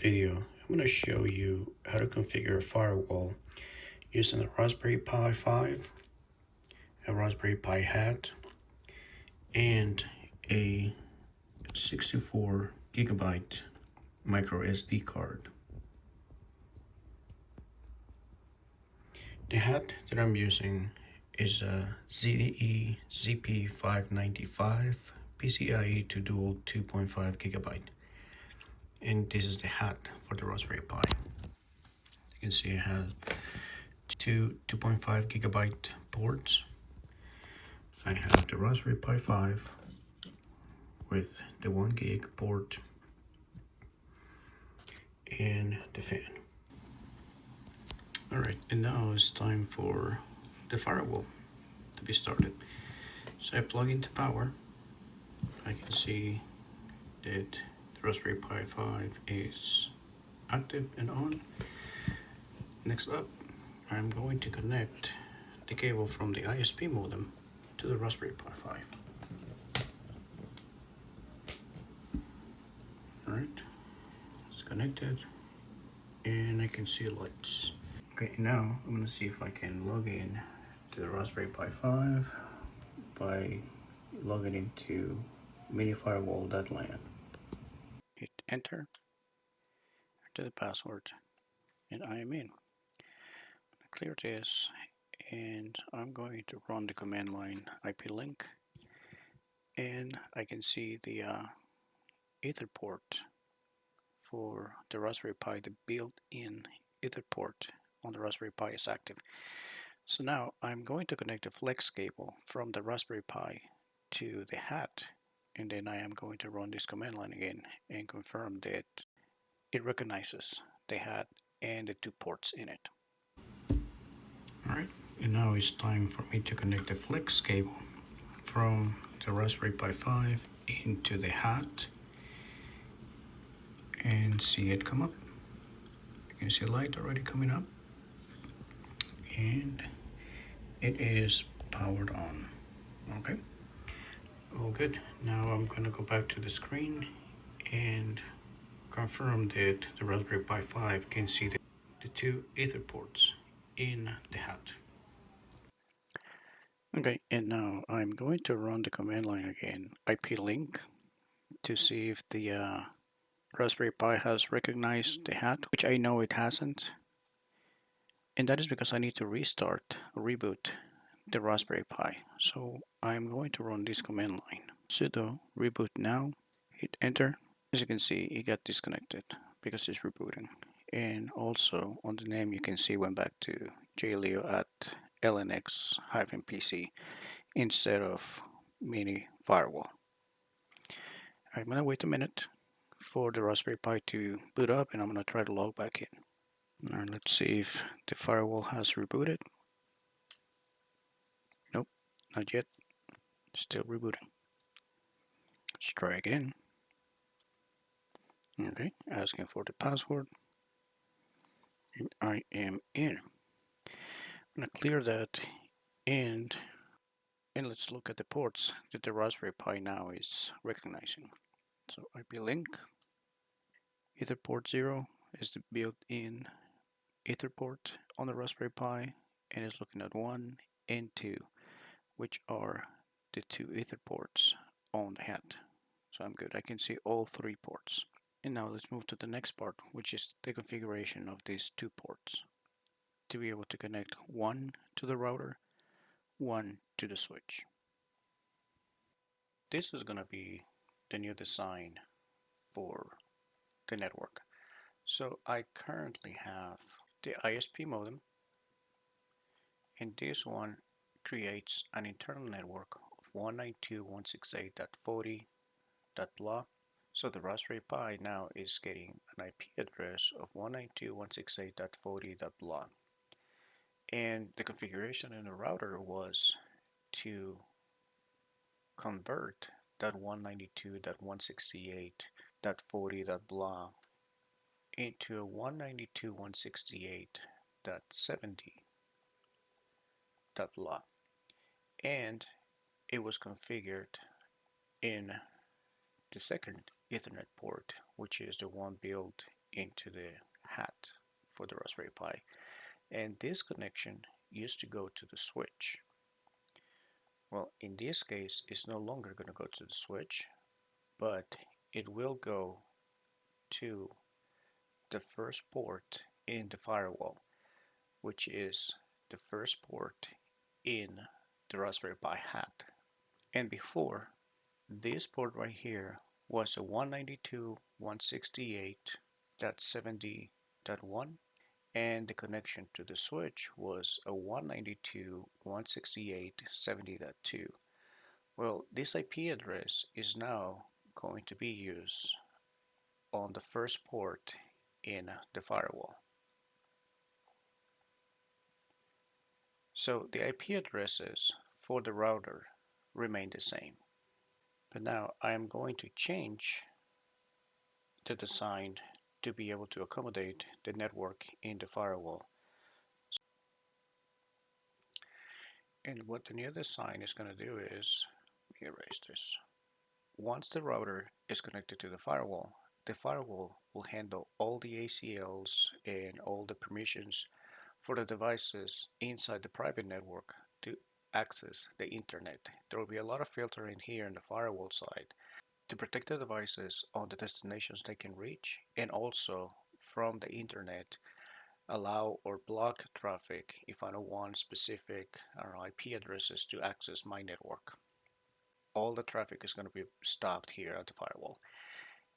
video, I'm going to show you how to configure a firewall using a Raspberry Pi 5, a Raspberry Pi hat, and a 64 gigabyte micro SD card. The hat that I'm using is a ZTE ZP595 PCIe to dual 2.5 gigabyte. And this is the hat for the Raspberry Pi. You can see it has two 2.5 gigabyte ports. I have the Raspberry Pi 5 with the 1 gig port and the fan. Alright, and now it's time for the firewall to be started. So I plug into power. I can see that the Raspberry Pi 5 is active and on. Next up, I'm going to connect the cable from the ISP modem to the Raspberry Pi 5. Alright, it's connected and I can see lights. Okay, now I'm going to see if I can log in to the Raspberry Pi 5 by logging into minifirewall.lan. Hit enter, enter the password, and I am in. Clear this, and I'm going to run the command line IP link, and I can see the Ether port for the Raspberry Pi. The built-in Ether port on the Raspberry Pi is active. So now I'm going to connect the flex cable from the Raspberry Pi to the hat, and then I am going to run this command line again and confirm that it recognizes the hat and the two ports in it. Alright, and now it's time for me to connect the flex cable from the Raspberry Pi 5 into the hat and see it come up. You can see a light already coming up, and it is powered on. Okay, all good. Now I'm going to go back to the screen and confirm that the Raspberry Pi 5 can see the two Ether ports in the hat. Okay, and now I'm going to run the command line again, IP link, to see if the Raspberry Pi has recognized the hat, which I know it hasn't. And that is because I need to restart or reboot the Raspberry Pi. So I'm going to run this command line. Sudo reboot now, hit enter. As you can see, it got disconnected because it's rebooting. And also on the name, you can see went back to jleo at lnx-pc instead of mini firewall. I'm gonna wait a minute for the Raspberry Pi to boot up, and I'm gonna try to log back in. Alright, let's see if the firewall has rebooted. Nope, not yet. Still rebooting. Let's try again. Okay, asking for the password. And I am in. I'm gonna clear that, and let's look at the ports that the Raspberry Pi now is recognizing. So IP link, Ether port 0 is the built-in Ether port on the Raspberry Pi, and is looking at 1 and 2, which are the two Ether ports on the hat. So I'm good. I can see all three ports. And now let's move to the next part, which is the configuration of these two ports to be able to connect one to the router, one to the switch. This is going to be the new design for the network. So I currently have the ISP modem, and this one creates an internal network of 192.168.40.blah. So the Raspberry Pi now is getting an IP address of 192.168.40.blah. And the configuration in the router was to convert that 192.168.40.blah into a 192.168.70.blah. And it was configured in the second Ethernet port, which is the one built into the hat for the Raspberry Pi. And this connection used to go to the switch. Well, in this case, it's no longer going to go to the switch, but it will go to the first port in the firewall, which is the first port in the Raspberry Pi hat. And before, this port right here was a 192.168.70.1, and the connection to the switch was a 192.168.70.2. Well, this IP address is now going to be used on the first port in the firewall. So the IP addresses for the router remain the same. But now I am going to change the design to be able to accommodate the network in the firewall. And what the new design is going to do is, let me erase this. Once the router is connected to the firewall will handle all the ACLs and all the permissions for the devices inside the private network to access the internet. There will be a lot of filtering here on the firewall side to protect the devices on the destinations they can reach, and also from the internet allow or block traffic if I don't want specific IP addresses to access my network. All the traffic is going to be stopped here at the firewall.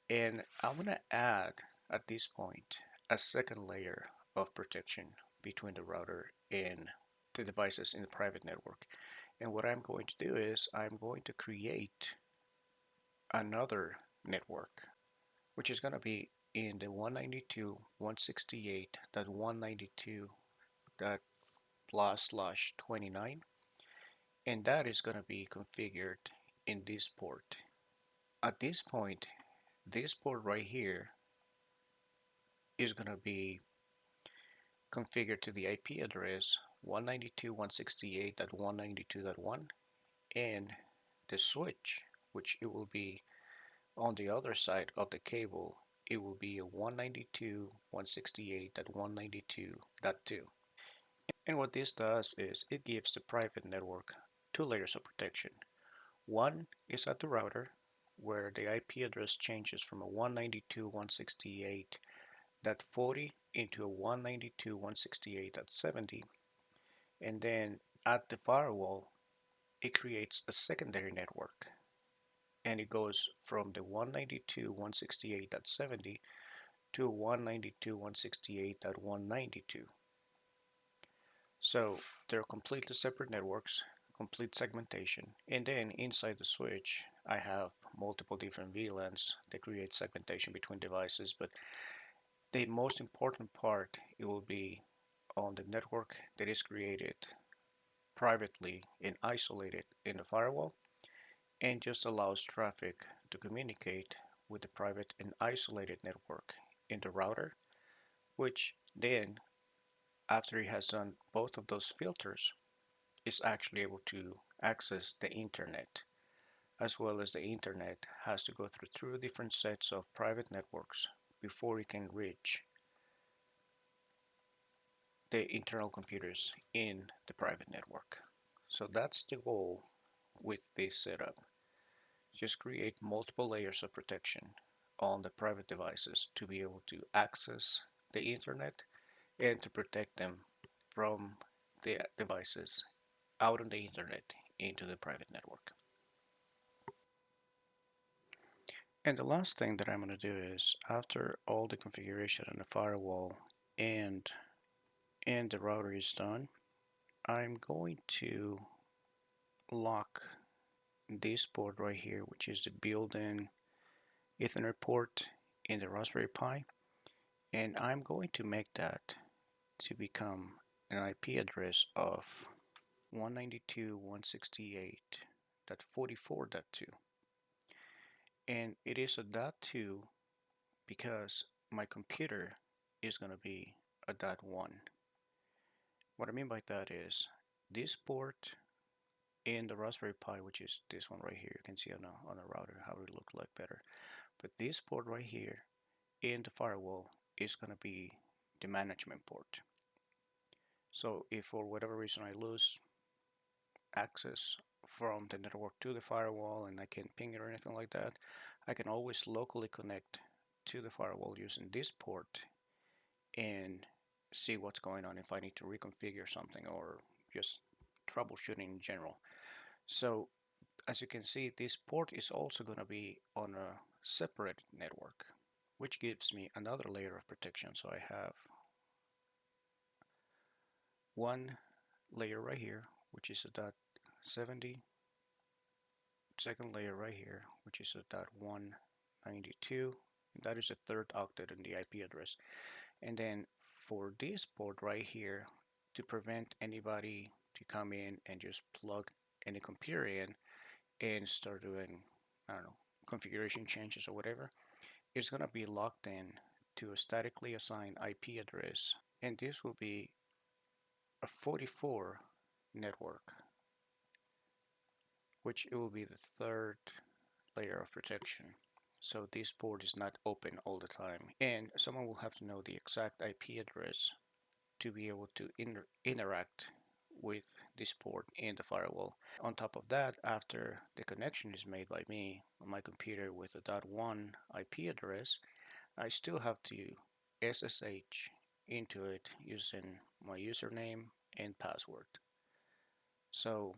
And I'm going to add at this point a second layer of protection between the router and the devices in the private network. And what I'm going to do is I'm going to create another network, which is going to be in the 192.168.192.plus/29, and that is going to be configured in this port. At this point, this port right here is going to be configured to the IP address 192.168.192.1, and the switch, which it will be on the other side of the cable, it will be a 192.168.192.2. And what this does is it gives the private network two layers of protection. One is at the router, where the IP address changes from a 192.168.40 into a 192.168.70, and then at the firewall it creates a secondary network, and it goes from the 192.168.70 to 192.168.192. So they're completely separate networks, complete segmentation, and then inside the switch I have multiple different VLANs that create segmentation between devices, but the most important part, it will be on the network that is created privately and isolated in the firewall, and just allows traffic to communicate with the private and isolated network in the router, which then, after it has done both of those filters, is actually able to access the internet, as well as the internet has to go through two different sets of private networks before it can reach the internal computers in the private network. So that's the goal with this setup. Just create multiple layers of protection on the private devices to be able to access the internet and to protect them from the devices out on the internet into the private network. And the last thing that I'm going to do is, after all the configuration on the firewall and the router is done, I'm going to lock this port right here, which is the built-in Ethernet port in the Raspberry Pi, and I'm going to make that to become an IP address of 192.168.44.2, and it is a .2 because my computer is going to be a .1. What I mean by that is this port in the Raspberry Pi, which is this one right here, you can see on a router how it looks like better, but this port right here in the firewall is going to be the management port. So if for whatever reason I lose access from the network to the firewall and I can't ping it or anything like that, I can always locally connect to the firewall using this port and see what's going on if I need to reconfigure something or just troubleshooting in general. So as you can see, this port is also going to be on a separate network, which gives me another layer of protection. So I have one layer right here, which is a .70, second layer right here, which is a .192. That is the third octet in the IP address. And then for this port right here, to prevent anybody to come in and just plug any computer in and start doing, I don't know, configuration changes or whatever, it's going to be locked in to a statically assigned IP address. And this will be a 44 network, which it will be the third layer of protection. So this port is not open all the time. And someone will have to know the exact IP address to be able to interact with this port in the firewall. On top of that, after the connection is made by me on my computer with a .1 IP address, I still have to SSH into it using my username and password. So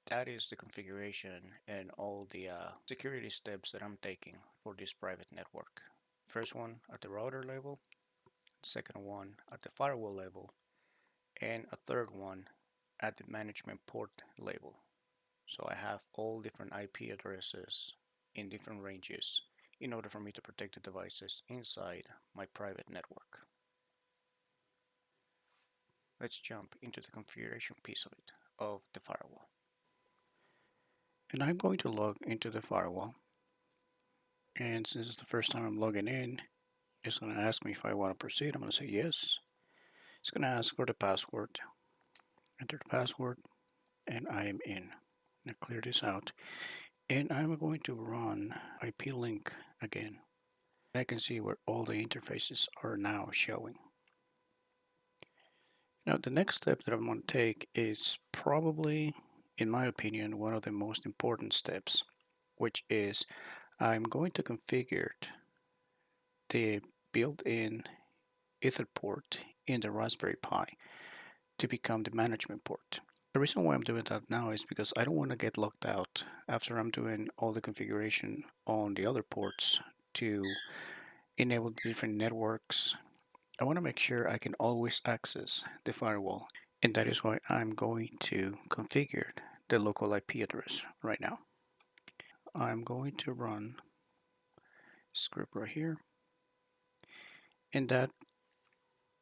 that is the configuration and all the security steps that I'm taking for this private network. First one at the router level, second one at the firewall level, and a third one at the management port level. So I have all different IP addresses in different ranges in order for me to protect the devices inside my private network. Let's jump into the configuration piece of it, of the firewall. And I'm going to log into the firewall. And since it's the first time I'm logging in, it's going to ask me if I want to proceed. I'm going to say yes. It's going to ask for the password. Enter the password, and I am in. Now clear this out. And I'm going to run IP link again. I can see where all the interfaces are now showing. Now the next step that I'm going to take is probably, in my opinion, one of the most important steps, which is I'm going to configure the built-in Ether port in the Raspberry Pi to become the management port. The reason why I'm doing that now is because I don't want to get locked out after I'm doing all the configuration on the other ports to enable the different networks. I want to make sure I can always access the firewall, and that is why I'm going to configure the local IP address right now. I'm going to run script right here, and that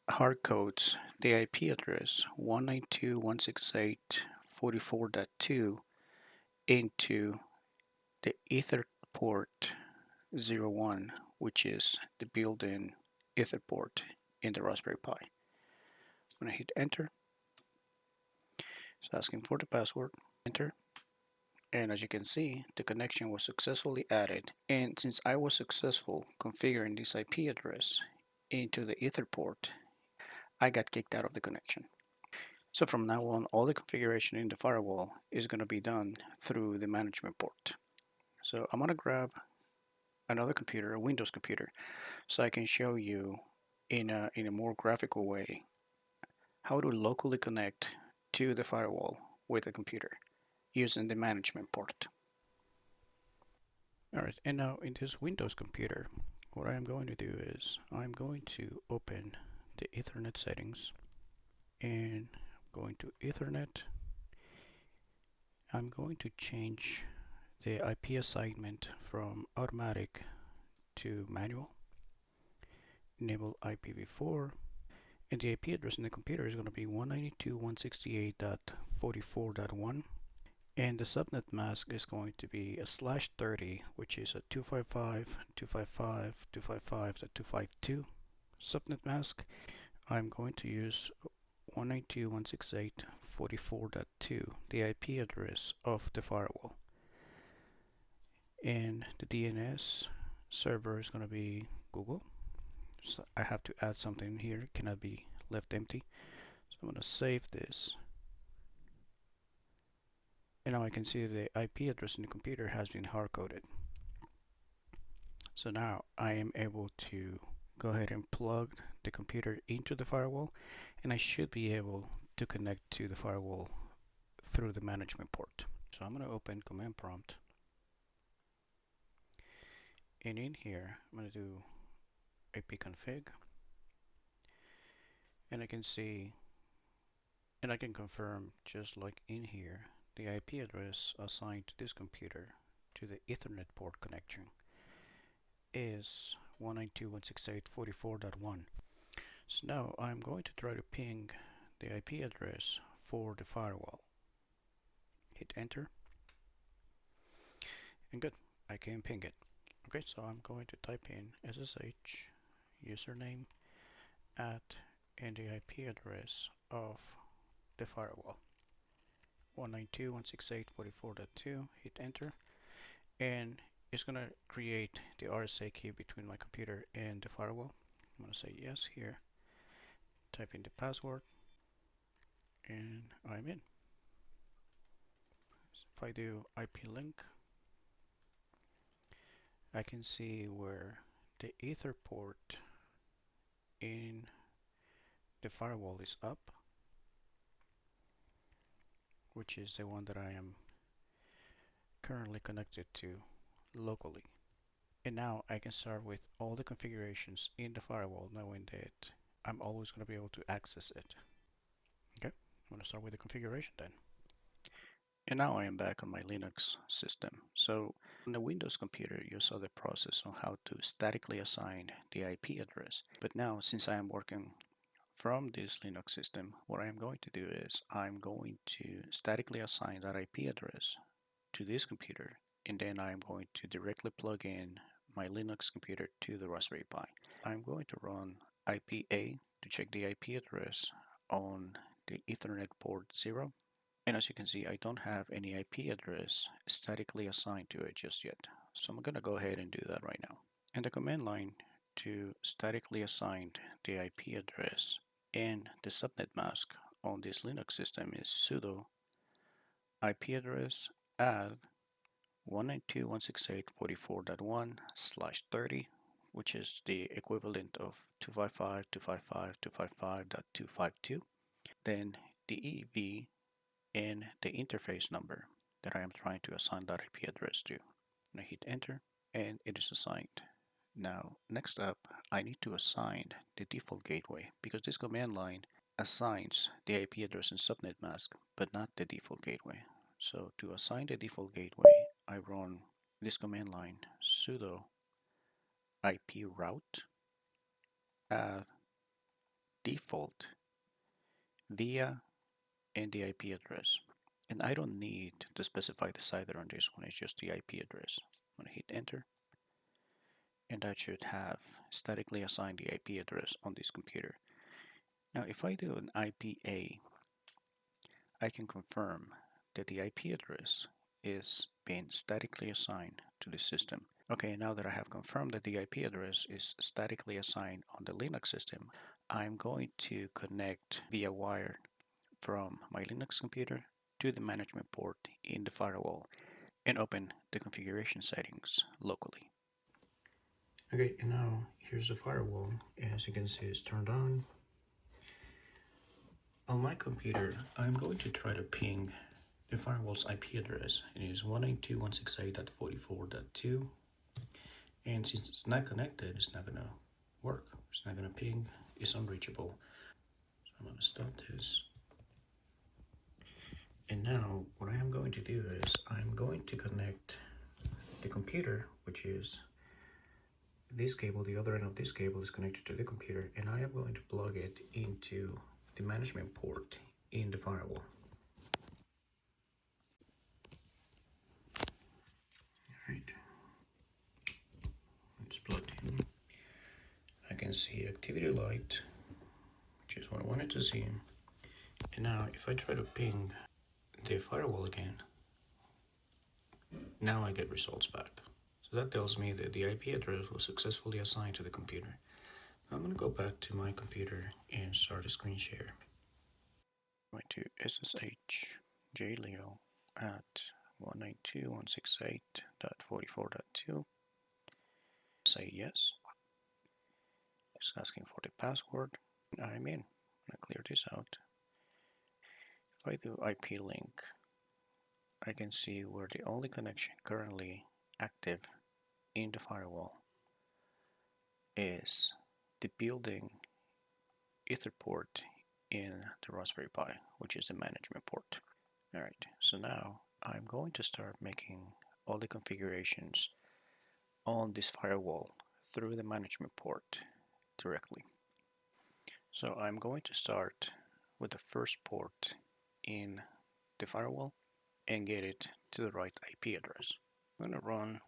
hard codes the IP address 192.168.44.2 into the Ether port 01, which is the built-in Ether port in the Raspberry Pi. I'm going to hit enter. It's asking for the password. Enter. And as you can see, the connection was successfully added. And since I was successful configuring this IP address into the Ether port, I got kicked out of the connection. So from now on, all the configuration in the firewall is going to be done through the management port. So I'm going to grab another computer, a Windows computer, so I can show you in a more graphical way how to locally connect to the firewall with a computer using the management port. Alright, and now in this Windows computer, what I'm going to do is I'm going to open the Ethernet settings, and I'm going to Ethernet. I'm going to change the IP assignment from automatic to manual, enable IPv4, and the IP address in the computer is going to be 192.168.44.1, and the subnet mask is going to be a /30, which is a 255.255.255.252 subnet mask. I'm going to use 192.168.44.2, the IP address of the firewall. And the DNS server is going to be Google. So I have to add something here, it cannot be left empty. So I'm going to save this. And now I can see the IP address in the computer has been hard-coded. So now I am able to go ahead and plug the computer into the firewall, and I should be able to connect to the firewall through the management port. So I'm going to open command prompt, and in here I'm going to do ipconfig, and I can see and I can confirm, just like in here, the IP address assigned to this computer to the Ethernet port connection is 192.168.44.1. So now I'm going to try to ping the IP address for the firewall. Hit enter, and good, I can ping it. Okay, so I'm going to type in SSH username at and the IP address of the firewall 192.168.44.2. Hit enter, and it's gonna create the RSA key between my computer and the firewall. I'm gonna say yes here, type in the password, and I'm in. If I do IP link, I can see where the Ether port in the firewall is up, which is the one that I am currently connected to locally. And now I can start with all the configurations in the firewall, knowing that I'm always going to be able to access it. Okay, I'm going to start with the configuration then. And now I am back on my Linux system. So on the Windows computer, you saw the process on how to statically assign the IP address. But now, since I am working from this Linux system, what I am going to do is I'm going to statically assign that IP address to this computer, and then I'm going to directly plug in my Linux computer to the Raspberry Pi. I'm going to run IPA to check the IP address on the Ethernet port 0. And as you can see, I don't have any IP address statically assigned to it just yet. So I'm going to go ahead and do that right now. And the command line to statically assign the IP address and the subnet mask on this Linux system is sudo IP address add 192.168.44.1/30, which is the equivalent of 255.255.255.252. Then the EV and the interface number that I am trying to assign that IP address to. And I hit enter, and it is assigned. Now, next up, I need to assign the default gateway, because this command line assigns the IP address and subnet mask, but not the default gateway. So to assign the default gateway, I run this command line sudo IP route add default via and the IP address. And I don't need to specify the CIDR on this one, it's just the IP address. I'm going to hit enter, and that should have statically assigned the IP address on this computer. Now if I do an IPA, I can confirm that the IP address is being statically assigned to the system. Okay, now that I have confirmed that the IP address is statically assigned on the Linux system, I'm going to connect via wire from my Linux computer to the management port in the firewall and open the configuration settings locally. Okay, and now here's the firewall. As you can see, it's turned on. On my computer, I'm going to try to ping the firewall's IP address. It is 192.168.44.2. And since it's not connected, it's not gonna work. It's not gonna ping, it's unreachable. So I'm gonna stop this. And now what I am going to do is I'm going to connect the computer, which is this cable. The other end of this cable is connected to the computer, and I am going to plug it into the management port in the firewall. Alright, it's plugged in. I can see activity light, which is what I wanted to see. And now if I try to ping the firewall again, now I get results back. So that tells me that the IP address was successfully assigned to the computer. I'm gonna go back to my computer and start a screen share. Going to SSH JLeo at 192.168.44.2. Say yes. It's asking for the password. I'm in. I'm gonna clear this out. If I do IP link, I can see where the only connection currently active in the firewall is the building Ether port in the Raspberry Pi, which is the management port. Alright, so now I'm going to start making all the configurations on this firewall through the management port directly. So I'm going to start with the first port in the firewall and get it to the right IP address. I'm going to run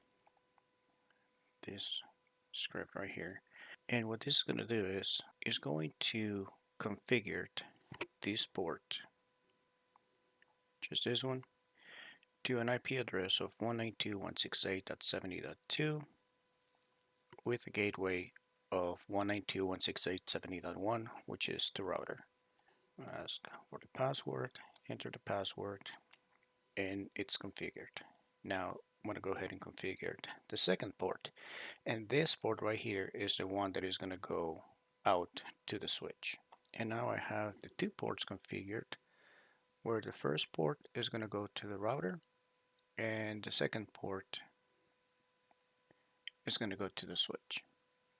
this script right here. And what this is going to do is going to configure this port, just this one, to an IP address of 192.168.70.2 with a gateway of 192.168.70.1, which is the router. Ask for the password, enter the password, and it's configured. Now I'm going to go ahead and configure the second port, and this port right here is the one that is going to go out to the switch. And now I have the two ports configured, where the first port is going to go to the router and the second port is going to go to the switch.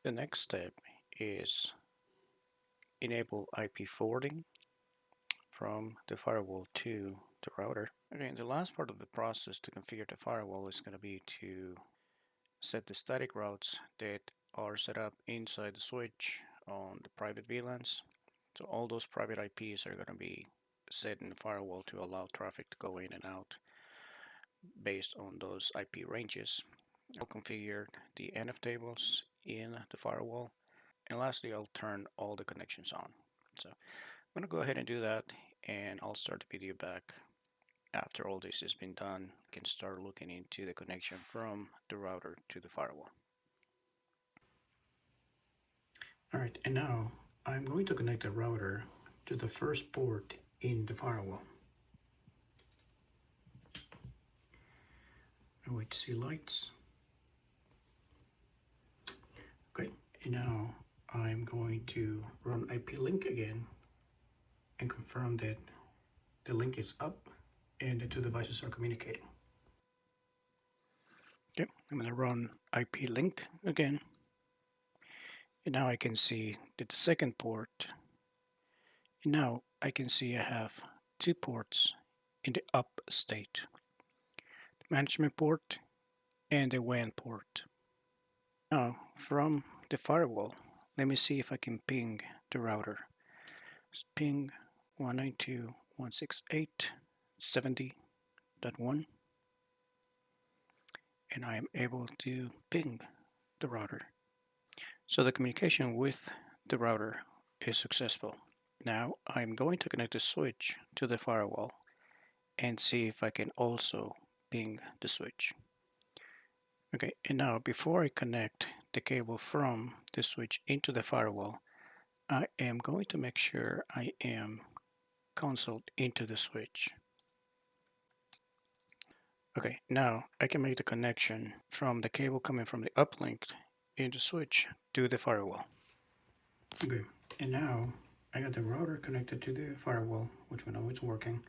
The next step is enable IP forwarding from the firewall to the router. Okay, the last part of the process to configure the firewall is going to be to set the static routes that are set up inside the switch on the private VLANs. So all those private IPs are going to be set in the firewall to allow traffic to go in and out based on those IP ranges. I'll configure the NF tables in the firewall, and lastly I'll turn all the connections on. So I'm going to go ahead and do that, and I'll start the video back after all this has been done. I can start looking into the connection from the router to the firewall. Alright, and now I'm going to connect the router to the first port in the firewall. I wait to see lights. Okay, and now I'm going to run IP link again and confirm that the link is up and the two devices are communicating. Okay, I'm going to run IP link again. And now I can see that the second port, and now I can see I have two ports in the up state, the management port and the WAN port. Now from the firewall, let me see if I can ping the router. Just ping 192.168.70.1, and I am able to ping the router. So the communication with the router is successful. Now I'm going to connect the switch to the firewall and see if I can also ping the switch. Okay, and now before I connect the cable from the switch into the firewall, I am going to make sure I am consoled into the switch. Okay, now I can make the connection from the cable coming from the uplink in the switch to the firewall. Okay, and now I got the router connected to the firewall, which we know it's working,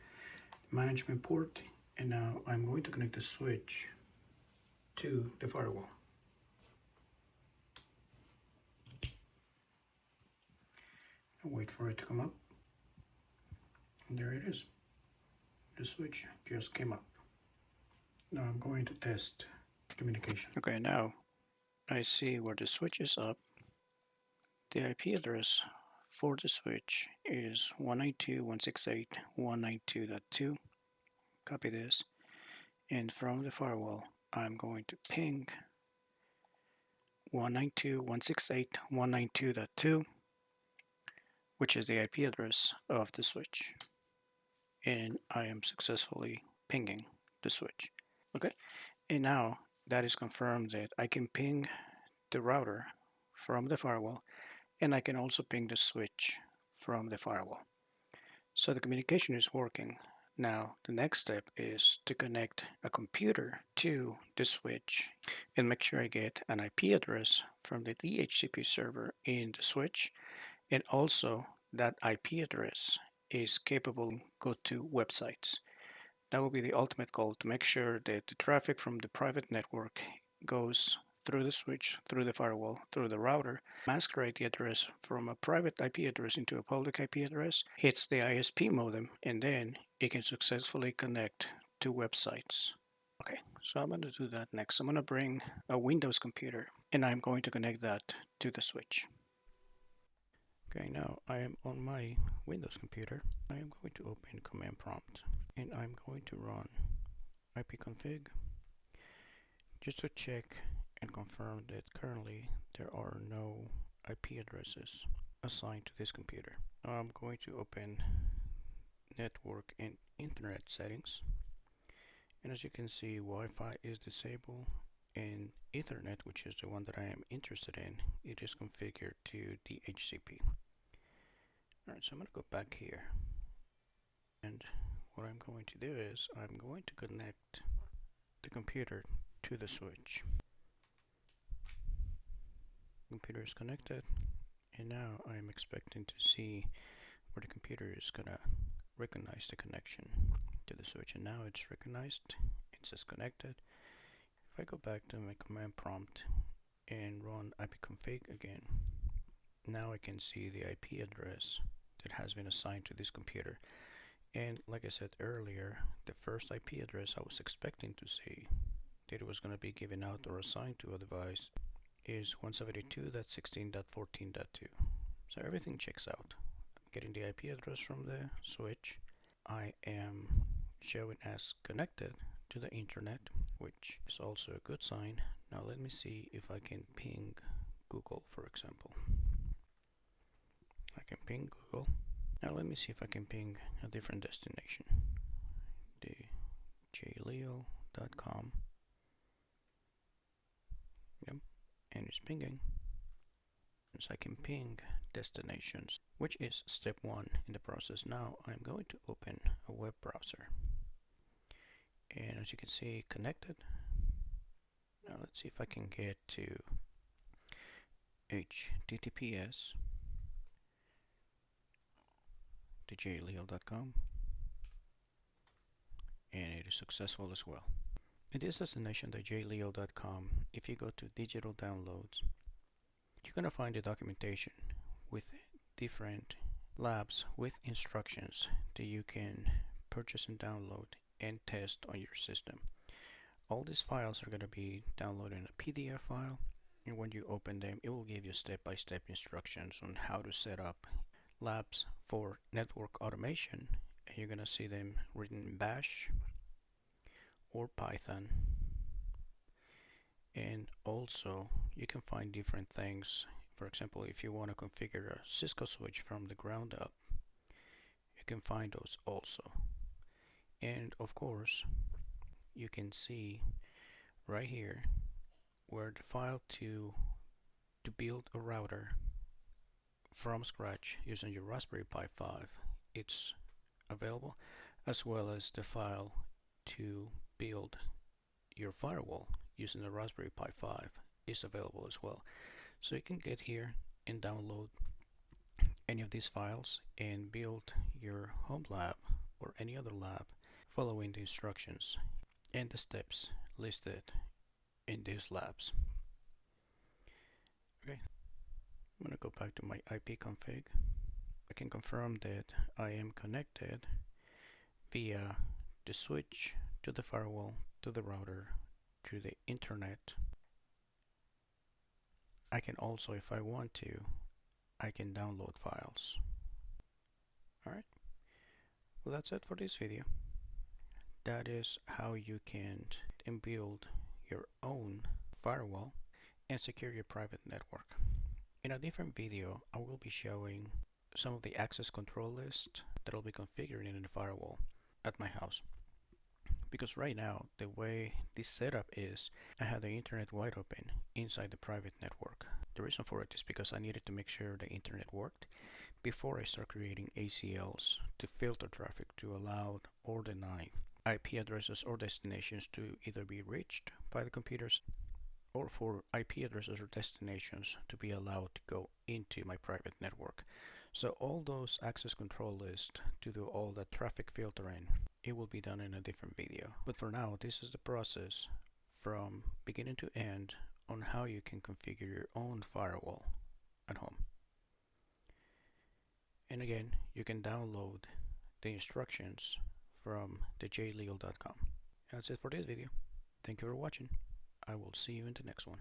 management port, and now I'm going to connect the switch to the firewall. I'll wait for it to come up. And there it is. The switch just came up. Now I'm going to test communication. Okay, now I see where the switch is up. The IP address for the switch is 192.168.192.2. Copy this. And from the firewall, I'm going to ping 192.168.192.2, which is the IP address of the switch. And I am successfully pinging the switch. Okay, and now that is confirmed that I can ping the router from the firewall and I can also ping the switch from the firewall. So the communication is working. Now the next step is to connect a computer to the switch and make sure I get an IP address from the DHCP server in the switch, and also that IP address is capable to go to websites. That will be the ultimate goal, to make sure that the traffic from the private network goes through the switch, through the firewall, through the router, masquerade the address from a private IP address into a public IP address, hits the ISP modem, and then it can successfully connect to websites. Okay, so I'm going to do that next. I'm going to bring a Windows computer, and I'm going to connect that to the switch. Okay, now I am on my Windows computer. I am going to open command prompt, and I'm going to run ipconfig just to check and confirm that currently there are no IP addresses assigned to this computer. I'm going to open network and internet settings, and as you can see, Wi-Fi is disabled, and Ethernet, which is the one that I am interested in, it is configured to DHCP. Alright, so I'm going to go back here, and what I'm going to do is I'm going to connect the computer to the switch. Computer is connected, and now I'm expecting to see where the computer is gonna recognize the connection to the switch, and now it's recognized. It says connected. If I go back to my command prompt and run ipconfig again, now I can see the IP address that has been assigned to this computer. And like I said earlier, the first IP address I was expecting to see that it was going to be given out or assigned to a device is 172.16.14.2. So everything checks out. I'm getting the IP address from the switch. I am showing as connected to the internet, which is also a good sign. Now let me see if I can ping Google, for example. I can ping Google. Now let me see if I can ping a different destination. The jleo.com. Yep, and it's pinging. So I can ping destinations, which is step 1 in the process. Now I'm going to open a web browser, and as you can see, connected. Now let's see if I can get to https to jleo.com, and it is successful as well. In this destination, the jleo.com, if you go to digital downloads, you're going to find the documentation with different labs with instructions that you can purchase and download and test on your system. All these files are going to be downloaded in a PDF file, and when you open them, it will give you step-by-step instructions on how to set up labs for network automation, and you're going to see them written in Bash or Python. And also you can find different things. For example, if you want to configure a Cisco switch from the ground up, you can find those also. And of course, you can see right here where the file to build a router from scratch using your Raspberry Pi 5, it's available, as well as the file to build your firewall using the Raspberry Pi 5 is available as well. So you can get here and download any of these files and build your home lab or any other lab following the instructions and the steps listed in these labs. Okay, I'm going to go back to my ipconfig. I can confirm that I am connected via the switch to the firewall, to the router, to the internet. I can also, if I want to, I can download files. Alright, well, that's it for this video. That is how you can build your own firewall and secure your private network. In a different video, I will be showing some of the access control list that I'll be configuring in the firewall at my house. Because right now, the way this setup is, I have the internet wide open inside the private network. The reason for it is because I needed to make sure the internet worked before I start creating ACLs to filter traffic to allow or deny IP addresses or destinations to either be reached by the computers or for IP addresses or destinations to be allowed to go into my private network. So all those access control lists to do all that traffic filtering, it will be done in a different video. But for now, this is the process from beginning to end on how you can configure your own firewall at home. And again, you can download the instructions from thejlegal.com. That's it for this video. Thank you for watching. I will see you in the next one.